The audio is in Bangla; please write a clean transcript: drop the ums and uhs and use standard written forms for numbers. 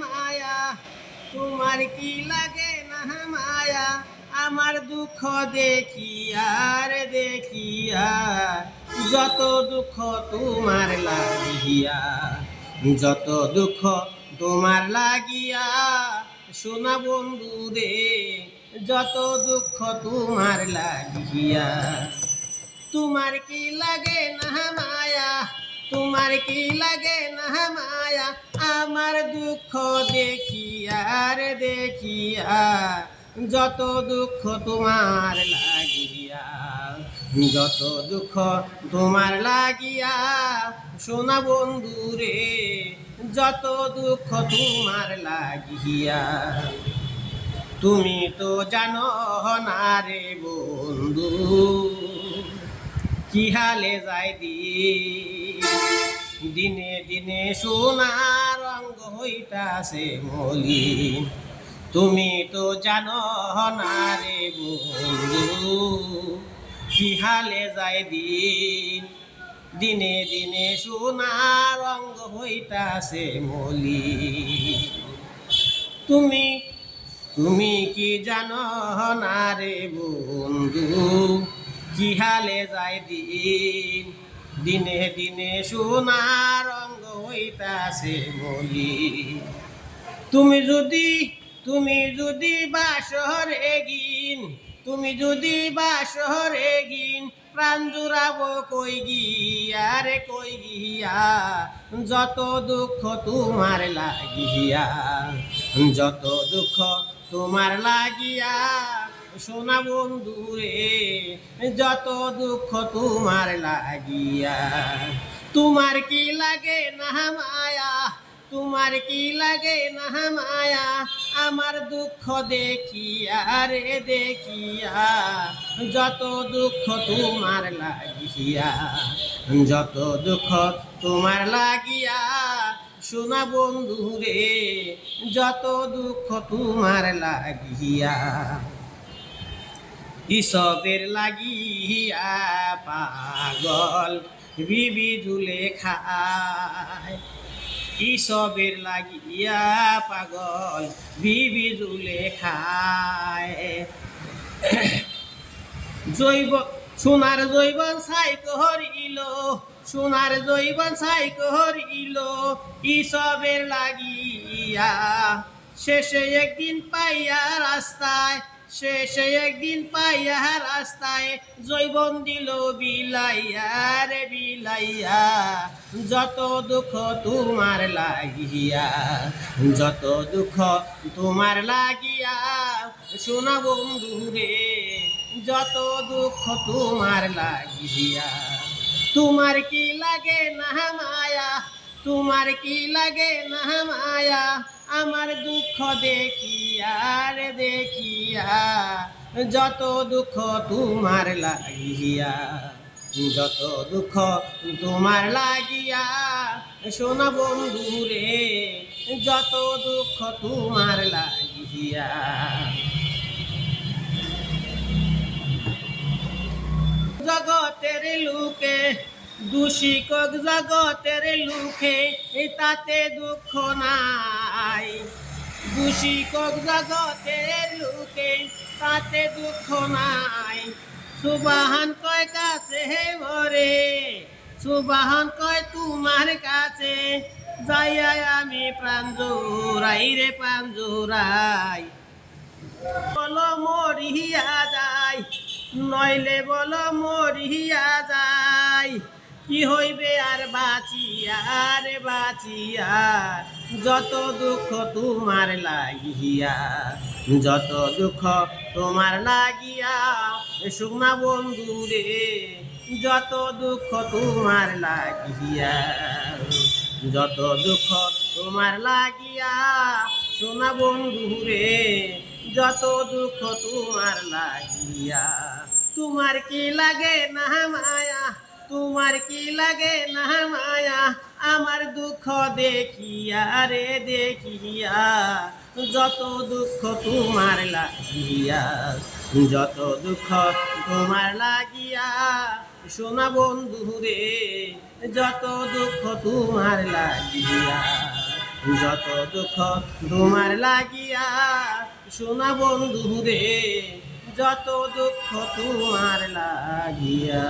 মায়া, তোমার কি লাগে না মায়া, আমার দুঃখ দেখিয়া রে দেখিয়া, যত দুঃখ তোমার লাগিয়া, যত দুঃখ তোমার লাগিয়া, সোনা বন্ধু রে, যত দুঃখ তোমার লাগিয়া। তোমার কি লাগে না মায়া, তোমার কি লাগে না মায়া, আমার দুঃখ দেখিয়া রে দেখিয়া, যত দুঃখ তোমার লাগিয়া, যত দুঃখ তোমার লাগিয়া, সোনা বন্ধু রে, যত দুঃখ তোমার লাগিয়া। তুমি তো জানো না রে বন্ধু, কি হালে যায় দিনে দিনে সোনার রঙ হইতাছে মলিন। তুমি তো জানো না রে বন্ধু, কি হালে যায় দিনে দিনে সোনার রঙ হইতাছে মলিন। তুমি কি জানো না রে বন্ধু, কি হালে যায় দিনে দিনে সোনার রঙ হইতাছে মলিন। তুমি যদি বাসরে গিন, তুমি যদি বাসরে গিন, প্রাণ জুড়াবো কই গিয়া রে কই গিয়া, যত দুঃখ তোমার লাগিয়া, যত দুঃখ তোমার লাগিয়া, সোনা বন্ধু রে, যত দুঃখ তোমার লাগিয়া। তোমার কি লাগে না মায়া, তোমার কি লাগে না মায়া, আমার দুঃখ দেখিয়া রে দেখিয়া, যত দুঃখ তোমার লাগিয়া, যত দুঃখ তোমার লাগিয়া, সোনা বন্ধু রে, যত দুঃখ তোমার লাগিয়া। ইসবের লাগিয়া পাগল বিবি জুলেখায়, ইসবের লাগিয়া পাগল বিবি জুলেখায়, সোনার জৈবন ছাই করিল, সোনার জৈবন ছাই করিল, ইসবের লাগিয়া, শেষে একদিন পাইয়া রাস্তায়, শেষে একদিন পাইয়া রাস্তায়, জৈবন দিল বিলাইয়া রে বিলাইয়া, যত দুঃখ তোমার লাগিয়া, যত দুঃখ তোমার লাগিয়া, সোনা বন্ধু রে, যত দুঃখ তোমার লাগিয়া। তোমার কি লাগে না মায়া, তোমার কি লাগে না মায়া, আমার দুঃখ দেখিয়া রে দেখিয়া, যত দুঃখ তোমার লাগিয়া, যত দুঃখ তোমার লাগিয়া, সোনা বন্ধু রে, যত দুঃখ তোমার লাগিয়া। জগতের লোকে দোষী কক, জগতের লোকে তাতে দুঃখ নাই, দোষী কক জগতের লোকে তাতে দুঃখ নাই, সুবাহান কয় কাছে মরে, সুবাহান কয় তোমার কাছে, যাইয়া আমি প্রাণ জোড়াই রে প্রাণ জোড়াই, বলো মরিয়া যায়, নইলে বলো মরিয়া যায়, কি হইবে আর বাঁচিয়া রে বাঁচিয়া, যত দুঃখ তোমার লাগিয়া, যত দুঃখ তোমার লাগিয়া, সোনা বন্ধু রে, যত দুঃখ তোমার লাগিয়া, যত দুঃখ তোমার লাগিয়া, সোনা বন্ধু রে, যত দুঃখ তোমার লাগিয়া। তোমার কি লাগে না মায়া, তোমার কি লাগে না মায়া, আমার দুঃখ দেখিয়া রে দেখিয়া, যত দুঃখ তোমার লাগিয়া, যত দুঃখ তোমার লাগিয়া, সোনা বন্ধু রে, যত দুঃখ তোমার লাগিয়া। যত দুঃখ তোমার লাগিয়া, সোনা বন্ধু রে, যত দুঃখ তোমার লাগিয়া।